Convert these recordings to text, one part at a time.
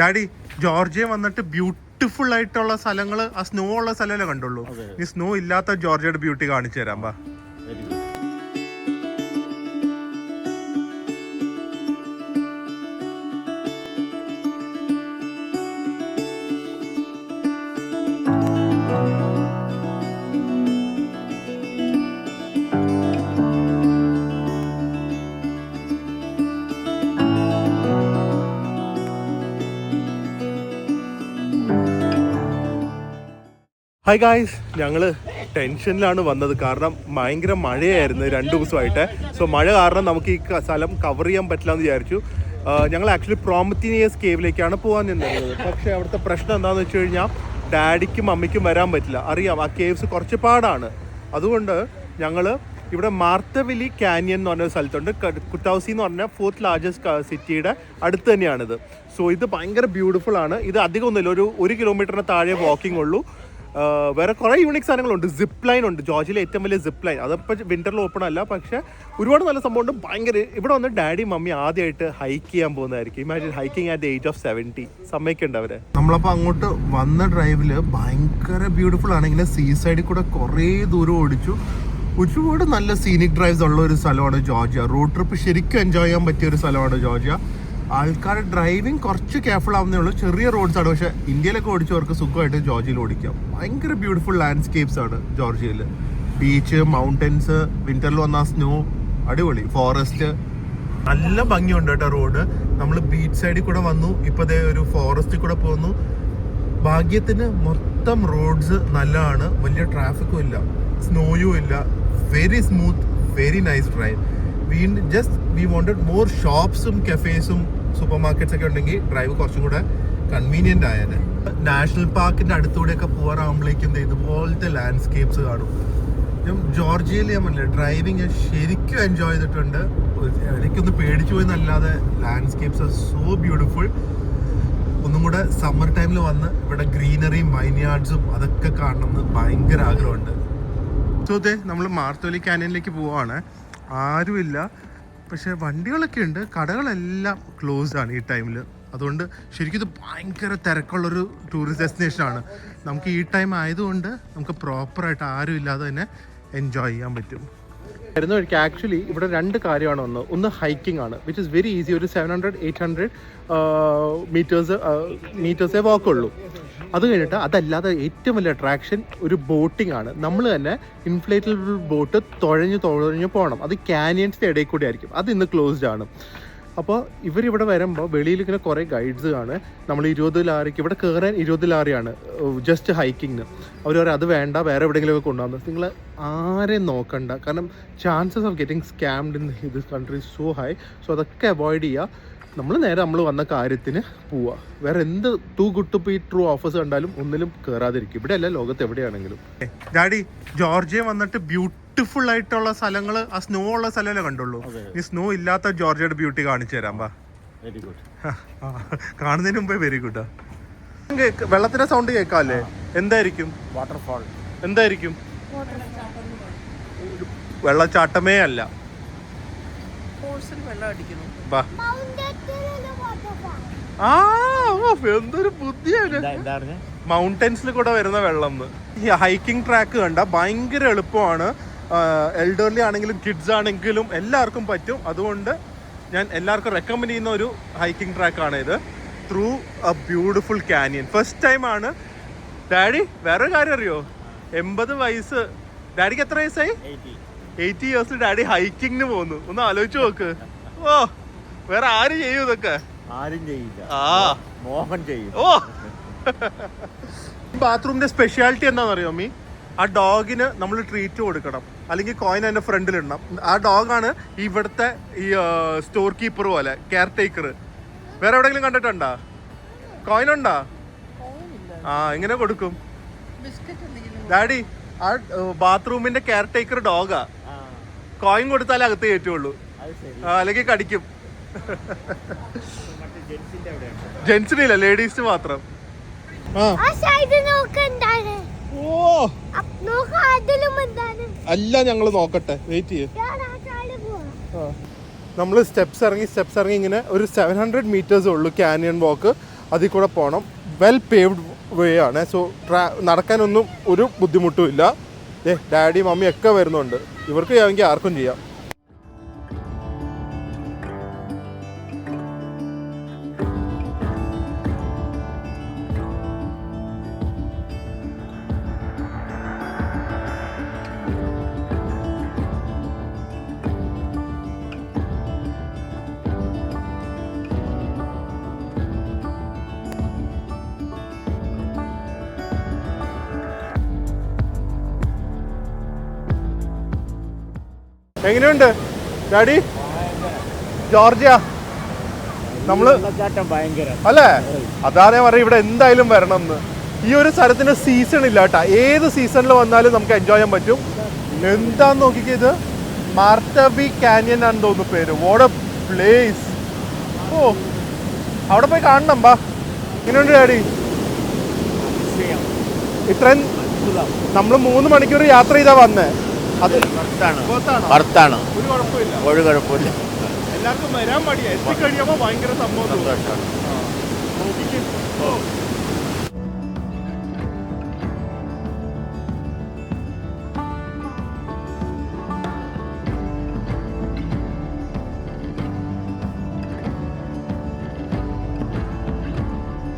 Daddy Georgia വന്നിട്ട് beautiful ആയിട്ടുള്ള സ്ഥലങ്ങൾ ആ സ്നോ ഉള്ള സ്ഥലമല്ലേ കണ്ടുള്ളൂ. ഈ സ്നോ ഇല്ലാത്ത ജോർജിയയുടെ ബ്യൂട്ടി കാണിച്ചു തരാം. ബാ. ഹായ് ഗായ്സ്, ഞങ്ങൾ ടെൻഷനിലാണ് വന്നത്. കാരണം ഭയങ്കര മഴയായിരുന്നു 2 ദിവസമായിട്ട്. സോ മഴ കാരണം നമുക്ക് ഈ സ്ഥലം കവർ ചെയ്യാൻ പറ്റില്ല എന്ന് വിചാരിച്ചു. ഞങ്ങൾ ആക്ച്വലി പ്രോമത്തീനിയസ് കേവിലേക്കാണ് പോകാൻ നിന്നത്. പക്ഷേ അവിടുത്തെ പ്രശ്നം എന്താണെന്ന് വെച്ച് കഴിഞ്ഞാൽ ഡാഡിക്കും മമ്മിക്കും വരാൻ പറ്റില്ല. അറിയാം, ആ കേവ്സ് കുറച്ച് പാടാണ്. അതുകൊണ്ട് ഞങ്ങൾ ഇവിടെ മാർത്തവിലി കാനിയൻ എന്ന് പറഞ്ഞ സ്ഥലത്തുണ്ട്. കുറ്റൗസി എന്ന് പറഞ്ഞാൽ 4th ലാർജസ്റ്റ് സിറ്റിയുടെ അടുത്ത് തന്നെയാണിത്. സോ ഇത് ഭയങ്കര ബ്യൂട്ടിഫുൾ ആണ്. ഇത് അധികം ഒന്നുമില്ല, 1 കിലോമീറ്ററിന് താഴെ വാക്കിംഗ് ഉള്ളൂ. വേറെ കുറേ യൂണിക് സാധനങ്ങളുണ്ട്. സിപ്പ് ലൈൻ ഉണ്ട്, ജോർജിയയിലെ ഏറ്റവും വലിയ സിപ്പ് ലൈൻ. അതപ്പോൾ വിൻ്ററിൽ ഓപ്പൺ അല്ല, പക്ഷേ ഒരുപാട് നല്ല സംഭവമുണ്ട്. ഭയങ്കര ഇവിടെ വന്ന് ഡാഡി മമ്മി ആദ്യമായിട്ട് ഹൈക്ക് ചെയ്യാൻ പോകുന്നതായിരിക്കും. Imagine hiking at the age of 70. സമ്മതിക്കേണ്ട അവരെ. നമ്മളപ്പോൾ അങ്ങോട്ട് വന്ന ഡ്രൈവിൽ ഭയങ്കര ബ്യൂട്ടിഫുൾ ആണ്. ഇങ്ങനെ സീ സൈഡിൽ കൂടെ കുറേ ദൂരം ഓടിച്ചു. ഒരുപാട് നല്ല സീനിക് ഡ്രൈവ്സ് ഉള്ള ഒരു സ്ഥലമാണ് ജോർജിയ. റോഡ് ട്രിപ്പ് ശരിക്കും എൻജോയ് ചെയ്യാൻ പറ്റിയ ഒരു സ്ഥലമാണ് ജോർജിയ. ആൾക്കാർ ഡ്രൈവിങ് കുറച്ച് കെയർഫുൾ ആവുന്നേ ഉള്ളൂ. ചെറിയ റോഡ്സാണ്, പക്ഷേ ഇന്ത്യയിലൊക്കെ ഓടിച്ചവർക്ക് സുഖമായിട്ട് ജോർജിയയിൽ ഓടിക്കാം. ഭയങ്കര ബ്യൂട്ടിഫുൾ ലാൻഡ്സ്കേപ്സ് ആണ് ജോർജിയയിൽ. ബീച്ച്, മൗണ്ടൻസ്, വിന്ററിൽ വന്ന സ്നോ, അടിപൊളി ഫോറസ്റ്റ്, നല്ല ഭംഗിയുണ്ട് കേട്ടോ റോഡ്. നമ്മൾ ബീച്ച് സൈഡിൽ കൂടെ വന്നു, ഇപ്പോൾ ദേ ഒരു ഫോറസ്റ്റിൽ കൂടെ പോകുന്നു. ഭാഗ്യത്തിന് മൊത്തം റോഡ്സ് നല്ലതാണ്, വലിയ ട്രാഫിക്കും ഇല്ല, സ്നോയും ഇല്ല. Very smooth, very nice drive. We wanted more ഷോപ്സും കഫേസും സൂപ്പർ മാർക്കറ്റ്സ് ഒക്കെ ഉണ്ടെങ്കിൽ ഡ്രൈവ് കുറച്ചും കൂടെ കൺവീനിയന്റ് ആയത്. നാഷണൽ പാർക്കിന്റെ അടുത്തൂടെയൊക്കെ പോകാറാകുമ്പോഴേക്കും ഇതുപോലത്തെ ലാൻഡ്സ്കേപ്സ് കാണും. ജോർജിയയിൽ ഞാൻ പറഞ്ഞില്ല, ഡ്രൈവിങ് ശരിക്കും എൻജോയ് ചെയ്തിട്ടുണ്ട്. എനിക്കൊന്ന് പേടിച്ചു പോയെന്നല്ലാതെ ലാൻഡ്സ്കേപ്സ് ആർ സോ ബ്യൂട്ടിഫുൾ. ഒന്നും കൂടെ സമ്മർ ടൈമിൽ വന്ന് ഇവിടെ ഗ്രീനറിയും വൈൻയാർഡ്സും അതൊക്കെ കാണണമെന്ന് ഭയങ്കര ആഗ്രഹമുണ്ട്. സോ ദേ നമ്മൾ മാർത്തോലി കാനിയനിലേക്ക് പോവാണ്. ആരുമില്ല, പക്ഷേ വണ്ടികളൊക്കെ ഉണ്ട്. കടകളെല്ലാം ക്ലോസ്ഡ് ആണ് ഈ ടൈമിൽ. അതുകൊണ്ട് ശരിക്കും ഇത് ഭയങ്കര തിരക്കുള്ളൊരു ടൂറിസ്റ്റ് ഡെസ്റ്റിനേഷനാണ്. നമുക്ക് ഈ ടൈം ആയതുകൊണ്ട് നമുക്ക് പ്രോപ്പറായിട്ട് ആരും ഇല്ലാതെ തന്നെ എൻജോയ് ചെയ്യാൻ പറ്റും. വരുന്ന വഴിക്ക് ആക്ച്വലി ഇവിടെ 2 കാര്യമാണ്. ഒന്ന് ഹൈക്കിംഗ് ആണ്, വിച്ച് ഇസ് വെരി ഈസി. ഒരു 700-800 മീറ്റേഴ്സേ വാക്കുള്ളൂ. അത് കഴിഞ്ഞിട്ട് അതല്ലാതെ ഏറ്റവും വലിയ അട്രാക്ഷൻ ഒരു ബോട്ടിംഗ് ആണ്. നമ്മൾ തന്നെ ഇൻഫ്ലേറ്റബിൾ ബോട്ട് തുഴഞ്ഞു പോകണം. അത് കാനിയൻസിൻ്റെ ഇടയിൽ കൂടി ആയിരിക്കും. അത് ഇന്ന് ക്ലോസ്ഡ് ആണ്. അപ്പോൾ ഇവരിവിടെ വരുമ്പോൾ വെളിയിൽ ഇങ്ങനെ കുറേ ഗൈഡ്സ് ആണ്. നമ്മൾ 20 ലാറിക്ക് ഇവിടെ കയറാൻ 20 ലാറിയാണ് ജസ്റ്റ് ഹൈക്കിങ്ങിന്. അവർ പറയും അത് വേണ്ട, വേറെ എവിടെയെങ്കിലുമൊക്കെ കൊണ്ടുവന്നത്. നിങ്ങൾ ആരെയും നോക്കണ്ട, കാരണം chances of getting scammed in this country so high. So അതൊക്കെ അവോയ്ഡ് ചെയ്യുക. നമ്മൾ വന്ന കാര്യത്തിന് പോവുക. വേറെ എന്ത് too good to be true offers കണ്ടാലും ഒന്നിലും കയറാതിരിക്കും. ഇവിടെ അല്ല, ലോകത്ത് എവിടെയാണെങ്കിലും. ഡാഡി ജോർജിയ വന്നിട്ട് ബ്യൂട്ടിഫുൾ ആയിട്ടുള്ള സ്ഥലങ്ങൾ ആ സ്നോ ഉള്ള സ്ഥലമല്ലേ കണ്ടുള്ളൂ. ഈ സ്നോ ഇല്ലാത്ത ജോർജിയയുടെ ബ്യൂട്ടി കാണിച്ചു തരാം. ബാ. Very good. കാണുന്നതിന് മുമ്പേ വെരി ഗുഡാ. വെള്ളത്തിന്റെ സൗണ്ട് കേൾക്കാല്ലേ? എന്തായിരിക്കും? വാട്ടർഫാൾ. എന്തായിരിക്കും? വെള്ളച്ചാട്ടമേ അല്ല. എന്തൊരു ബുദ്ധിയാണ്. മൗണ്ടൻസിൽ കൂടെ വരുന്ന വെള്ളം. ഈ ഹൈക്കിംഗ് ട്രാക്ക് കണ്ട ഭയങ്കര എളുപ്പമാണ്. എൽഡർലി ആണെങ്കിലും കിഡ്സ് ആണെങ്കിലും എല്ലാവർക്കും പറ്റും. അതുകൊണ്ട് ഞാൻ എല്ലാവർക്കും റെക്കമെൻഡ് ചെയ്യുന്ന ഒരു ഹൈക്കിംഗ് ട്രാക്കാണ് ഇത്. Through A beautiful canyon. First ടൈമാണ്. ഡാഡി വേറൊരു കാര്യം അറിയോ? 80 വയസ്സ്. ഡാഡിക്ക് എത്ര വയസ്സായി? 80 ഇയേഴ്സിൽ ഡാഡി ഹൈക്കിങ്ങിന് പോകുന്നു. ഒന്ന് ആലോചിച്ച് നോക്ക്. ഓ, വേറെ ആരും ചെയ്യും ഇതൊക്കെ? ആരും ചെയ്യില്ല. മോഹൻ ചെയ്യും. ഓ, ബാത്റൂമിന്റെ സ്പെഷ്യാലിറ്റി എന്താണെന്നറിയോ മീ? ആ ഡോഗിന് നമ്മൾ ട്രീറ്റ് കൊടുക്കണം, അല്ലെങ്കിൽ കോയിൻ അതിന്റെ ഫ്രണ്ടിലിടണം. ആ ഡോഗാണ് ഇവിടുത്തെ ഈ സ്റ്റോർ കീപ്പർ പോലെ, കെയർ ടേക്കർ. വേറെ എവിടെയെങ്കിലും കണ്ടിട്ടുണ്ടോ? കോയിൻ ഉണ്ടോ? എങ്ങനെ കൊടുക്കും ഡാഡി? ആ ബാത്റൂമിന്റെ കെയർ ടേക്കർ ഡോഗാ. കോയിൻ കൊടുത്താലേ അകത്ത് കയറ്റുള്ളൂ, അല്ലെങ്കിൽ കടിക്കും. ജെന്റ്സിനില്ല, ലേഡീസിന് മാത്രം. അല്ല, ഞങ്ങള് നോക്കട്ടെ, വെയിറ്റ് ചെയ്യ്. നമ്മൾ സ്റ്റെപ്സ് ഇറങ്ങി ഇങ്ങനെ ഒരു 700 മീറ്റേഴ്സേ ഉള്ളൂ കാനിയൻ വാക്ക്. അതിൽ കൂടെ പോകണം. വെൽ പേവ്ഡ് വേ ആണ്. സോ നടക്കാനൊന്നും ഒരു ബുദ്ധിമുട്ടും ഇല്ല. ഡാഡി മമ്മി ഒക്കെ വരുന്നുണ്ട്. ഇവർക്ക് ചെയ്യാമെങ്കിൽ ആർക്കും ചെയ്യാം. എങ്ങനെയുണ്ട് ഡാഡി? ജോർജിയ നമ്മള് അല്ലേ? അതാണ് പറയും ഇവിടെ എന്തായാലും വരണം എന്ന്. ഈ ഒരു സ്ഥലത്തിന് സീസൺ ഇല്ല കേട്ടാ. ഏത് സീസണിൽ വന്നാലും നമുക്ക് എൻജോയ് ചെയ്യാൻ പറ്റും. എന്താന്ന് നോക്കിയത്, മാർട്ടബി കാനിയൻ ആണെന്ന് തോന്നുന്നു പേര്. What A place. ഓ, അവിടെ പോയി കാണണം. ബാ, എങ്ങനെയുണ്ട് ഡാഡി? ഇത്രയും നമ്മൾ 3 മണിക്കൂർ യാത്ര ചെയ്താ വന്നേ. അത് വർത്താണ്, ഒരു കുഴപ്പമില്ല. എല്ലാവർക്കും വരാൻ മടിയാ. എത്തിക്കഴിയുമ്പോ ഭയങ്കര സംഭവം.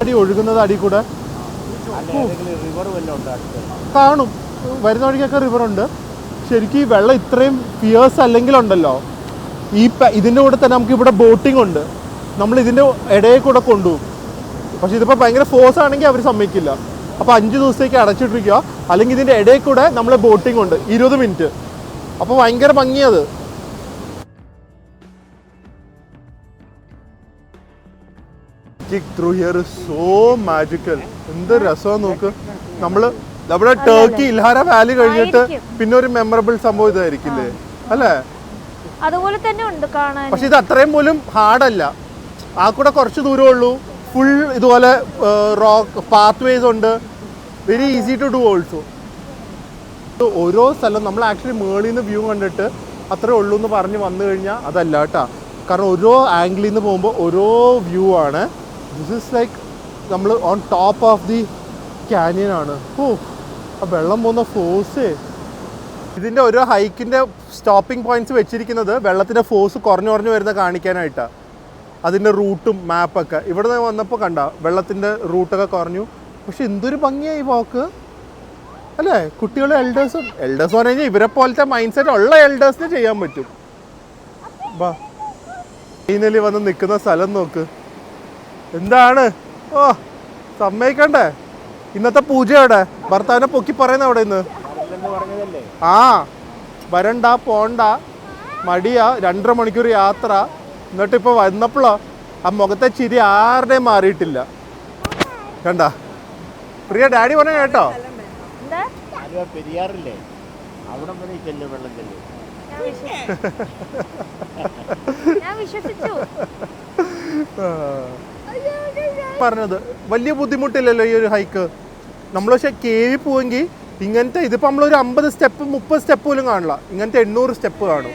അടി ഒഴുകുന്നത് അടി കൂടെ കാണും. വരുന്ന വഴിക്കൊക്കെ റിവറുണ്ട്. ശരിക്കും ഈ വെള്ളം ഇത്രയും ഫിയേഴ്സ് അല്ലെങ്കിലുണ്ടല്ലോ, ഇതിൻ്റെ കൂടെ തന്നെ നമുക്ക് ഇവിടെ ബോട്ടിംഗ് ഉണ്ട്. നമ്മൾ ഇതിൻ്റെ ഇടയിൽ കൂടെ കൊണ്ടുപോകും. പക്ഷെ ഇതിപ്പോൾ ഭയങ്കര ഫോഴ്സ് ആണെങ്കിൽ അവർ സമ്മതിക്കില്ല. അപ്പോൾ 5 ദിവസത്തേക്ക് അടച്ചിട്ടിരിക്കുക. അല്ലെങ്കിൽ ഇതിൻ്റെ ഇടയിൽ കൂടെ നമ്മൾ ബോട്ടിംഗ് ഉണ്ട് 20 മിനിറ്റ്. അപ്പോൾ ഭയങ്കര ഭംഗിയത്. Through here is so magical. എന്ത് രസമാണ് നോക്ക്. നമ്മുടെ ടർക്കി ഇൽഹാര വാലി കഴിഞ്ഞിട്ട് പിന്നെ ഒരു മെമ്മറബിൾ സംഭവം ഇതായിരിക്കില്ലേ, അല്ലേ? അതുപോലെ തന്നെ ഉണ്ട് കാണാൻ. പക്ഷെ ഇത് അത്രയും പോലും ഹാർഡല്ല. ആ കൂടെ കുറച്ച് ദൂരമേ ഉള്ളൂ. ഫുൾ ഇതുപോലെ റോക്ക് പാത്ത് വേസ് ഉണ്ട്. Very easy to do also. ഓരോ സ്ഥലം നമ്മൾ ആക്ച്വലി മേളിൽ നിന്ന് വ്യൂ കണ്ടിട്ട് അത്രേ ഉള്ളൂ എന്ന് പറഞ്ഞ് വന്നു കഴിഞ്ഞാൽ അതല്ല കേട്ടോ. കാരണം ഓരോ ആംഗിളിൽ നിന്ന് പോകുമ്പോൾ ഓരോ വ്യൂ ആണ്. ദിസ് ഇസ് ലൈക്ക് നമ്മൾ on top of the canyon ആണ്. ഓ, ആ വെള്ളം പോകുന്ന ഫോഴ്സേ. ഇതിൻ്റെ ഓരോ ഹൈക്കിൻ്റെ സ്റ്റോപ്പിംഗ് പോയിന്റ്സ് വെച്ചിരിക്കുന്നത് വെള്ളത്തിൻ്റെ ഫോഴ്സ് കുറഞ്ഞു വരുന്ന കാണിക്കാനായിട്ടാണ്. അതിൻ്റെ റൂട്ടും മാപ്പൊക്കെ ഇവിടെ നിന്ന് വന്നപ്പോൾ കണ്ട വെള്ളത്തിൻ്റെ റൂട്ടൊക്കെ കുറഞ്ഞു. പക്ഷെ എന്തൊരു ഭംഗിയായി വാക്ക്, അല്ലേ? കുട്ടികളും എൽഡേഴ്സും പറഞ്ഞു കഴിഞ്ഞാൽ ഇവരെ പോലത്തെ മൈൻഡ് സെറ്റ് ഉള്ള എൽഡേഴ്സിന് ചെയ്യാൻ പറ്റും. ബാ, ഫൈനലി വന്ന് നിൽക്കുന്ന സ്ഥലം നോക്ക്. എന്താണ്? ഓ, സമ്മതിക്കണ്ടേ? ഇന്നത്തെ പൂജയോടെ ഭർത്താവിനെ പൊക്കി പറയുന്ന അവിടെ നിന്ന് ആ വരണ്ട പോണ്ട മടിയാ. 2.5 മണിക്കൂർ യാത്ര. എന്നിട്ട് ഇപ്പോൾ വന്നപ്പോഴോ ആ മുഖത്തെ ചിരി ആരുടെയും മാറിയിട്ടില്ല. കണ്ട പ്രിയ ഡാഡി പറഞ്ഞ കേട്ടോ? പെരിയാറില്ലേ, അവിടെ വെള്ളം ചെല്ലും. പറഞ്ഞത് വലിയ ബുദ്ധിമുട്ടില്ലല്ലോ ഈ ഒരു ഹൈക്ക്. നമ്മൾ പക്ഷെ കേവി പോവെങ്കിൽ ഇങ്ങനത്തെ ഇതിപ്പോൾ നമ്മളൊരു 50 സ്റ്റെപ്പ് 30 സ്റ്റെപ്പ് പോലും കാണില്ല. ഇങ്ങനത്തെ 800 സ്റ്റെപ്പ് കാണും.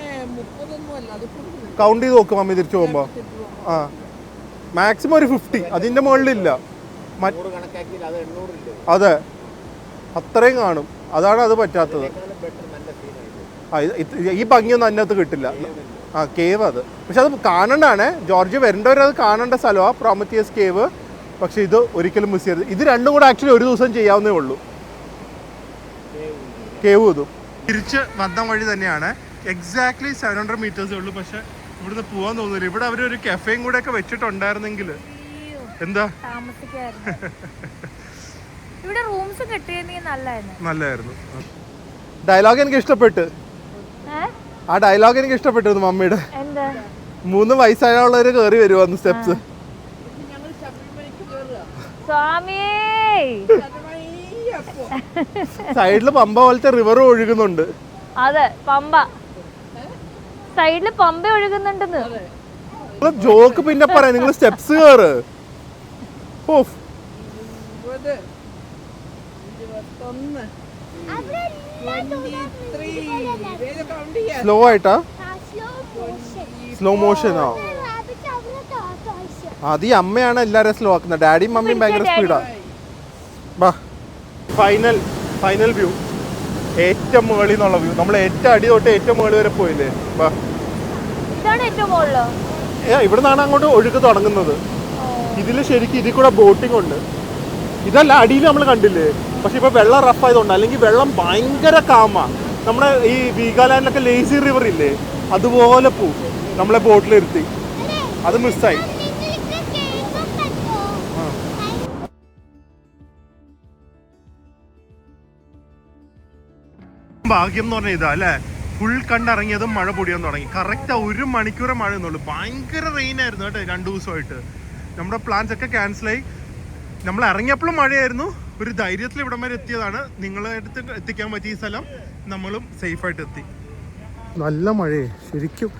കൗണ്ട് ചെയ്ത് നോക്കും മമ്മി തിരിച്ചു പോകുമ്പോൾ. ആ, മാക്സിമം ഒരു 50. അതിൻ്റെ മുകളിലില്ല. അതെ, അത്രയും കാണും. അതാണ് അത് പറ്റാത്തത്. ഈ ഭംഗിയൊന്നും അതിനകത്ത് കിട്ടില്ല. ആ, കേവ് അത്. പക്ഷെ അത് കാണണ്ടാണ്. ജോർജിയ വരേണ്ടവരത് കാണേണ്ട സ്ഥലമാണ് പ്രോമത്തിയസ് കേവ്. പക്ഷെ ഇത് ഒരിക്കലും മിസ് ചെയ്യരുത്. ഇത് രണ്ടും കൂടെ ആക്ച്വലി ഒരു ദിവസം ചെയ്യാവുന്നേ ഉള്ളൂ. കേവ് ഇതും തിരിച്ച് വന്ന വഴി തന്നെയാണ്. എക്സാക്ട്ലി 700 മീറ്റേഴ്സേ ഉള്ളൂ. പക്ഷെ ഇവിടുന്ന് പോകാൻ തോന്നുന്നില്ല. ഇവിടെ അവരൊരു കഫേയും കൂടെ ഒക്കെ വെച്ചിട്ടുണ്ടായിരുന്നെങ്കിൽ എന്താ നല്ലായിരുന്നു. ഡയലോഗ് എനിക്ക് ഇഷ്ടപ്പെട്ടു. ആ ഡയലോഗ് എനിക്ക് ഇഷ്ടപ്പെട്ടു മമ്മിയുടെ. 3 വയസ്സായുള്ളവര് കയറി വരുവാന്ന് സ്റ്റെപ്സ്. സൈഡില് പമ്പ പോലത്തെ റിവർ ഒഴുകുന്നുണ്ട്. അതെ, പമ്പ സൈഡില് പമ്പ ഒഴുകുന്നുണ്ടെന്ന്. ജോക്ക് പിന്നെ പറയാം. നിങ്ങൾ സ്റ്റെപ്സ് കയറ്. സ്ലോ ആയിട്ടാ? സ്ലോ മോഷനാ? അത് ഈ അമ്മയാണ് എല്ലാവരും സ്ലോ ആക്കുന്നത്. ഡാഡിയും മമ്മിയും ഭയങ്കര സ്പീഡാ. ബാ ഫൈനൽ വ്യൂ, ഏറ്റവും മുകളിൽ നിന്നുള്ള വ്യൂ. നമ്മൾ ഏറ്റവും അടി തൊട്ട് ഏറ്റവും മുകളിൽ വരെ പോയില്ലേ. ബാ, ഇതാണ് ഏറ്റവും മുകളിലോ? ഇവിടെ നിന്നാണ് അങ്ങോട്ട് ഒഴുക്ക് തുടങ്ങുന്നത്. ഇതിൽ ശരിക്കും ഇതിൽ കൂടെ ബോട്ടിംഗ് ഉണ്ട്. ഇതല്ല അടിയിൽ നമ്മൾ കണ്ടില്ലേ. പക്ഷെ ഇപ്പൊ വെള്ളം റഫ് ആയതുകൊണ്ട്, അല്ലെങ്കിൽ വെള്ളം ഭയങ്കര കാമാ. നമ്മുടെ ഈ വീഗാലാൻഡിലൊക്കെ ലേസി റിവർ ഇല്ലേ, അതുപോലെ പോവും. നമ്മളെ ബോട്ടിലിരുത്തി. അത് മിസ്സായി. ഭാഗ്യം എന്ന് പറഞ്ഞാൽ ഇതാ അല്ലേ, ഫുൾ കണ്ടിറങ്ങിയതും മഴ പൊടിയാൻ തുടങ്ങി. കറക്റ്റ് 1 മണിക്കൂറെ മഴ എന്നുള്ളൂ. ഭയങ്കര റെയിൻ ആയിരുന്നു കേട്ടോ 2 ദിവസമായിട്ട്. നമ്മുടെ പ്ലാൻസ് ഒക്കെ ക്യാൻസലായി. നമ്മൾ ഇറങ്ങിയപ്പോഴും മഴയായിരുന്നു. ഒരു ധൈര്യത്തിൽ ഇവിടം വരെ എത്തിയതാണ്. നിങ്ങളെ അടുത്ത് എത്തിക്കാൻ പറ്റിയ ഈ സ്ഥലം നമ്മളും സേഫായിട്ട് എത്തി. നല്ല മഴയെ ശരിക്കും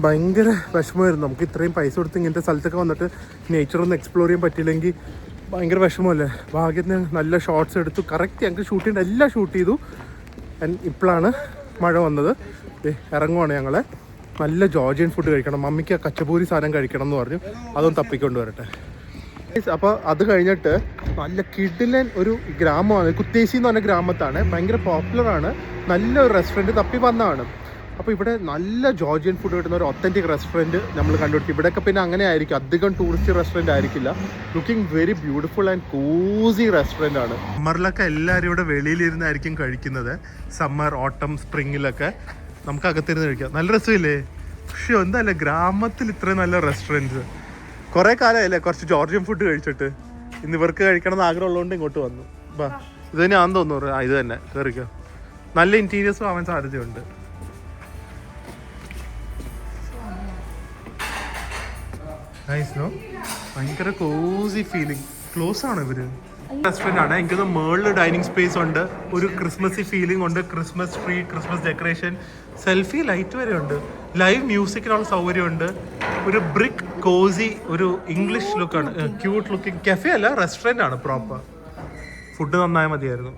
ഭയങ്കര വിഷമമായിരുന്നു. നമുക്ക് ഇത്രയും പൈസ കൊടുത്ത് ഇങ്ങനത്തെ സ്ഥലത്തൊക്കെ വന്നിട്ട് നേച്ചറൊന്നും എക്സ്പ്ലോർ ചെയ്യാൻ പറ്റിയില്ലെങ്കിൽ ഭയങ്കര വിഷമമല്ലേ. ഭാഗ്യത്തിന് നല്ല ഷോട്ട്സ് എടുത്തു. കറക്റ്റ് ഞങ്ങൾക്ക് ഷൂട്ട് ചെയ്യേണ്ട എല്ലാം ഷൂട്ട് ചെയ്തു. ഇപ്പോഴാണ് മഴ വന്നത്. ഇറങ്ങുവാണ് ഞങ്ങൾ. നല്ല ജോർജിയൻ ഫുഡ് കഴിക്കണം. മമ്മിക്ക് കച്ചപൂരി സാധനം കഴിക്കണം എന്ന് പറഞ്ഞു. അതൊന്ന് തപ്പിക്കൊണ്ട് വരട്ടെ. അപ്പോൾ അത് കഴിഞ്ഞിട്ട് നല്ല കിടിലൻ ഒരു ഗ്രാമമാണ്, കുത്തേശി എന്ന് പറഞ്ഞ ഗ്രാമത്താണ്. ഭയങ്കര പോപ്പുലറാണ്. നല്ലൊരു റെസ്റ്റോറൻറ്റ് തപ്പി വന്നതാണ്. അപ്പോൾ ഇവിടെ നല്ല ജോർജിയൻ ഫുഡ് കിട്ടുന്ന ഒരു ഒത്തൻറ്റിക് റെസ്റ്റോറൻറ്റ് നമ്മൾ കണ്ടുപിടിക്കും. ഇവിടെയൊക്കെ പിന്നെ അങ്ങനെ ആയിരിക്കും, അധികം ടൂറിസ്റ്റ് റെസ്റ്റോറൻറ്റ് ആയിരിക്കില്ല. Looking very beautiful and cosy restaurant ആണ്. സമ്മറിലൊക്കെ എല്ലാവരും ഇവിടെ വെളിയിലിരുന്നായിരിക്കും കഴിക്കുന്നത്. സമ്മർ, ഓട്ടം, സ്പ്രിങ്ങിലൊക്കെ നമുക്ക് അകത്തിരുന്ന് കഴിക്കാം. നല്ല രസമില്ലേ? പക്ഷെ എന്തല്ലേ ഗ്രാമത്തിൽ ഇത്രയും നല്ല റെസ്റ്റോറൻറ്റ്സ്. കുറേ കാലമായില്ലേ കുറച്ച് ജോർജിയൻ ഫുഡ് കഴിച്ചിട്ട്. ഇന്ന് ഇവർക്ക് കഴിക്കണം എന്ന് ആഗ്രഹമുള്ളതുകൊണ്ട് ഇങ്ങോട്ട് വന്നു. ബാ, ഇത് തന്നെയാണെന്ന് തോന്നുന്നു. ഇത് തന്നെ കയറിക്കോ. നല്ല ഇൻറ്റീരിയേഴ്സും ആവാൻ സാധ്യതയുണ്ട്. Nice no? ഭയങ്കര കോസി ഫീലിംഗ്. ക്ലോസ് ആണ് ഇവര്. റെസ്റ്റോറൻ്റ് ആണ്. എനിക്കൊന്ന് മേളിൽ ഡൈനിങ് സ്പേസ് ഉണ്ട്. ഒരു ക്രിസ്മസി ഫീലിംഗ് ഉണ്ട്. Christmas tree, Christmas decoration, selfie light വരെ ഉണ്ട്. ലൈവ് മ്യൂസിക്കിനുള്ള സൗകര്യമുണ്ട്. ഒരു ബ്രിക്ക് കോസി ഒരു ഇംഗ്ലീഷ് ലുക്കാണ്. ക്യൂട്ട് ലുക്കിംഗ് കഫേ അല്ല, റെസ്റ്റോറൻ്റ് ആണ് പ്രോപ്പർ. ഫുഡ് നന്നായി മതിയായിരുന്നു.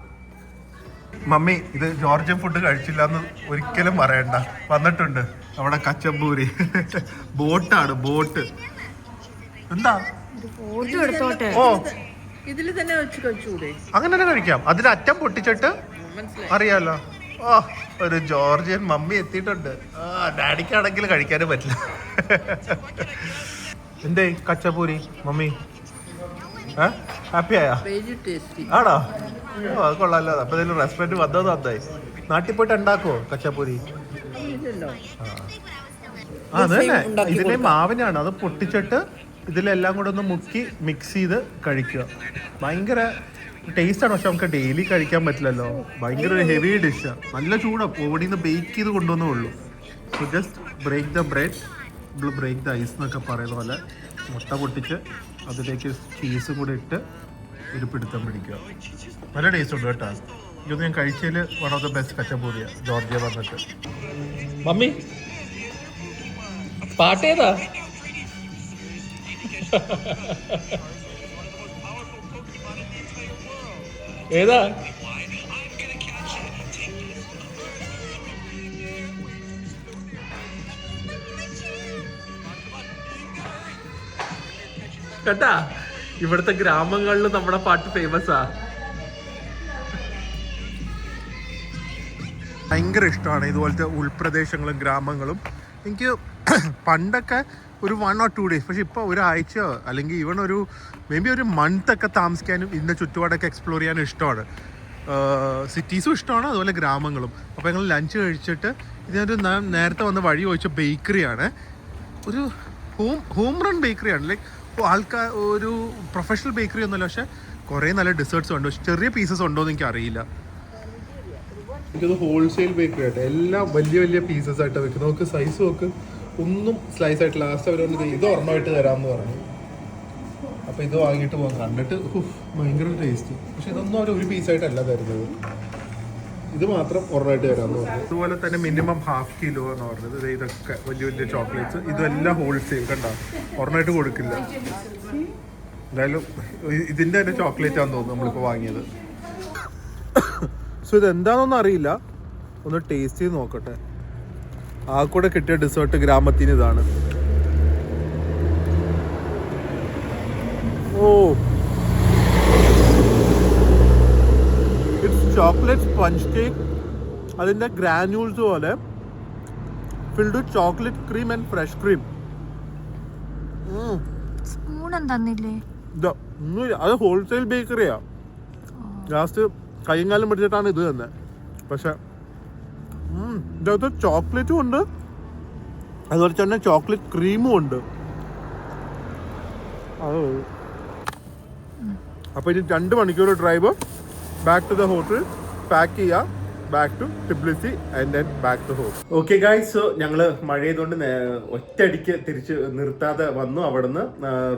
മമ്മി ഇത് ജോർജിയൻ ഫുഡ് കഴിച്ചില്ല എന്ന് ഒരിക്കലും പറയണ്ട. വന്നിട്ടുണ്ട് നമ്മുടെ കച്ചമ്പൂരി. ബോട്ടാണ്, ബോട്ട്. എന്താ ഓ ഇതിൽ തന്നെ വെച്ച് കഴിച്ചൂടെ? അങ്ങനെ തന്നെ കഴിക്കാം. അതിന് അറ്റം പൊട്ടിച്ചിട്ട് അറിയാലോ. ഓ, ഒരു ജോർജിയൻ മമ്മി എത്തിയിട്ടുണ്ട്. ഡാഡിക്കാണെങ്കിൽ കഴിക്കാനും പറ്റില്ല. എന്തേ കച്ചപ്പൂരി മമ്മി? ഹാപ്പി ആയാ? ആണോ? ഓ, അത് കൊള്ളാലോ. അപ്പൊ ഇതിൽ റെസ്റ്റോറൻറ്റ് വന്നത് നന്നായി. നാട്ടിൽ പോയിട്ട് ഉണ്ടാക്കുവോ കച്ചപ്പൂരി? അത് തന്നെ. ഇതിന്റെ മാവിനാണ്. അത് പൊട്ടിച്ചിട്ട് ഇതിലെല്ലാം കൂടെ ഒന്ന് മുക്കി മിക്സ് ചെയ്ത് കഴിക്കുക. ഭയങ്കര ടേസ്റ്റാണ്. പക്ഷെ നമുക്ക് ഡെയിലി കഴിക്കാൻ പറ്റില്ലല്ലോ. ഭയങ്കര ഒരു ഹെവി ഡിഷാണ്. നല്ല ചൂടാണ്. ഓടിയിൽ നിന്ന് ബേക്ക് ചെയ്ത് കൊണ്ടുവന്നേ ഉള്ളൂ. So just break the bread, break the ice എന്നൊക്കെ പറയുന്ന പോലെ മുട്ട പൊട്ടിച്ച് അതിലേക്ക് ചീസും കൂടെ ഇട്ട് ഒരു പിടുത്തം പിടിക്കുക. നല്ല ടേസ്റ്റ് ഉണ്ട് കേട്ടോ. ഇത് ഞാൻ കഴിച്ചതിൽ വൺ ഓഫ് ദ ബെസ്റ്റ് കച്ചമ്പൂരിയ ജോർജിയ വന്നിട്ട്. മമ്മി പാട്ടേതാ? ഏതാ? കേട്ടാ, ഇവിടുത്തെ ഗ്രാമങ്ങളിൽ നമ്മുടെ പാട്ട് ഫേമസാ. ഭയങ്കര ഇഷ്ടമാണ് ഇതുപോലത്തെ ഉൾപ്രദേശങ്ങളും ഗ്രാമങ്ങളും. എനിക്ക് പണ്ടൊക്കെ ഒരു 1 or 2 days, പക്ഷെ ഇപ്പോൾ ഒരാഴ്ച അല്ലെങ്കിൽ ഈവൺ ഒരു മേ ബി ഒരു മന്തൊക്കെ താമസിക്കാനും ഇതിൻ്റെ ചുറ്റുപാടൊക്കെ എക്സ്പ്ലോർ ചെയ്യാനും ഇഷ്ടമാണ്. സിറ്റീസും ഇഷ്ടമാണ്, അതുപോലെ ഗ്രാമങ്ങളും. അപ്പോൾ ഞങ്ങൾ ലഞ്ച് കഴിച്ചിട്ട് ഇതിനൊരു നേരത്തെ വന്ന വഴി ചോദിച്ച ബേക്കറിയാണ്. ഒരു ഹോം റൺ ബേക്കറിയാണ്. ലൈക്ക് ആൾക്കാർ ഒരു പ്രൊഫഷണൽ ബേക്കറി ഒന്നുമല്ല, പക്ഷേ കുറേ നല്ല ഡെസേർട്ട്സ് ഉണ്ട്. പക്ഷെ ചെറിയ പീസസ് ഉണ്ടോ എന്ന് എനിക്കറിയില്ല. എനിക്കത് ഹോൾസെയിൽ ബേക്കറി ആയിട്ട് എല്ലാം വലിയ വലിയ പീസസ് ആയിട്ടാണ് വെക്കുന്നത്. നമുക്ക് സൈസ് നോക്ക്, ഒന്നും സ്ലൈസ് ആയിട്ട്. ലാസ്റ്റ് അവർ ഇത് ഒരെണ്ണമായിട്ട് തരാമെന്ന് പറഞ്ഞു. അപ്പോൾ ഇത് വാങ്ങിയിട്ട് പോകാം. കണ്ടിട്ട് ഭയങ്കര ടേസ്റ്റ്. പക്ഷെ ഇതൊന്നും അവർ ഒരു പീസായിട്ടല്ല തരുന്നത്. ഇത് മാത്രം ഒരെണ്ണമായിട്ട് തരാമെന്ന് പറഞ്ഞു. അതുപോലെ തന്നെ മിനിമം 1/2 kilo എന്ന് പറഞ്ഞത്. ഇതൊക്കെ വലിയ വലിയ ചോക്ലേറ്റ്സ്, ഇതെല്ലാം ഹോൾസെയിൽ. കണ്ടോ, ഒരെണ്ണമായിട്ട് കൊടുക്കില്ല. എന്തായാലും ഇതിൻ്റെ തന്നെ ചോക്ലേറ്റ് ആണെന്ന് തോന്നുന്നു നമ്മളിപ്പോൾ വാങ്ങിയത്. സോ ഇതെന്താണെന്നൊന്നും അറിയില്ല. ഒന്ന് ടേസ്റ്റ് ചെയ്ത് നോക്കട്ടെ. ആ കൂടെ കിട്ടിയ ഡെസേർട്ട് ഗ്രാമത്തിന് ഇതാണ്. It's chocolate sponge cake. അതിൻ്റെ ഗ്രാന്യൂൾസ് പോലെ filled with chocolate cream and fresh cream. സ്പൂണും തന്നില്ലേ? അത് ഹോൾസെയിൽ ബേക്കറിയാ. ലാസ്റ്റ് കൈയും കാലം പിടിച്ചിട്ടാണ് ഇത് തന്നെ. പക്ഷെ ഇതിനകത്ത് ചോക്ലേറ്റും ഉണ്ട്, അതുപോലെ തന്നെ ചോക്ലേറ്റ് ക്രീമും ഉണ്ട്. അപ്പോൾ ഇനി 2 മണിക്കൂർ drive. Back to the hotel, pack ചെയ്യുക, back to Tbilisi and then back to home. Okay guys, so ഞങ്ങൾ മഴയതുകൊണ്ട് ഒറ്റയടിക്ക് തിരിച്ച് നിർത്താതെ വന്നു. അവിടുന്ന്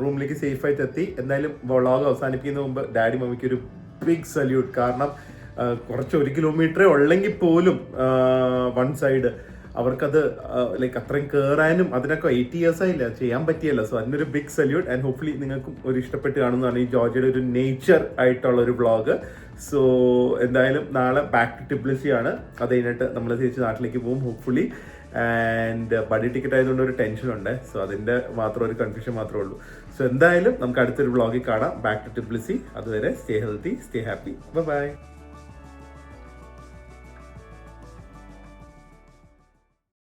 റൂമിലേക്ക് സേഫായിട്ട് എത്തി. എന്തായാലും വ്ളോഗ് അവസാനിപ്പിക്കുന്ന മുമ്പ് ഡാഡി മമ്മിക്ക് ഒരു ബിഗ് സല്യൂട്ട്. കാരണം കുറച്ച് 1 കിലോമീറ്ററേ ഉള്ളെങ്കിൽ പോലും വൺ സൈഡ് അവർക്കത് ലൈക്ക് അത്രയും കയറാനും അതിനൊക്കെ 80 years ആയില്ല, ചെയ്യാൻ പറ്റിയല്ല. സോ അതിനൊരു ബിഗ് സല്യൂട്ട്. ആൻഡ് ഹോപ്പ്ഫുള്ളി നിങ്ങൾക്കും ഒരു ഇഷ്ടപ്പെട്ട് കാണുന്നതാണ് ഈ ജോർജിയയുടെ ഒരു നേച്ചർ ആയിട്ടുള്ള ഒരു വ്ളോഗ്. സോ എന്തായാലും നാളെ ബാക്ക് ടു ടിബ്ലിസി ആണ്. അത് കഴിഞ്ഞിട്ട് നമ്മൾ തിരിച്ച് നാട്ടിലേക്ക് പോകും ഹോപ്പ്ഫുള്ളി. ആൻഡ് ബഡി ടിക്കറ്റ് ആയതുകൊണ്ട് ഒരു ടെൻഷനുണ്ട്. സോ അതിൻ്റെ മാത്രം ഒരു കൺഫ്യൂഷൻ മാത്രമേ ഉള്ളൂ. സോ എന്തായാലും നമുക്ക് അടുത്തൊരു വ്ളോഗിൽ കാണാം. Back to Tbilisi. അതുവരെ stay healthy, stay happy, by.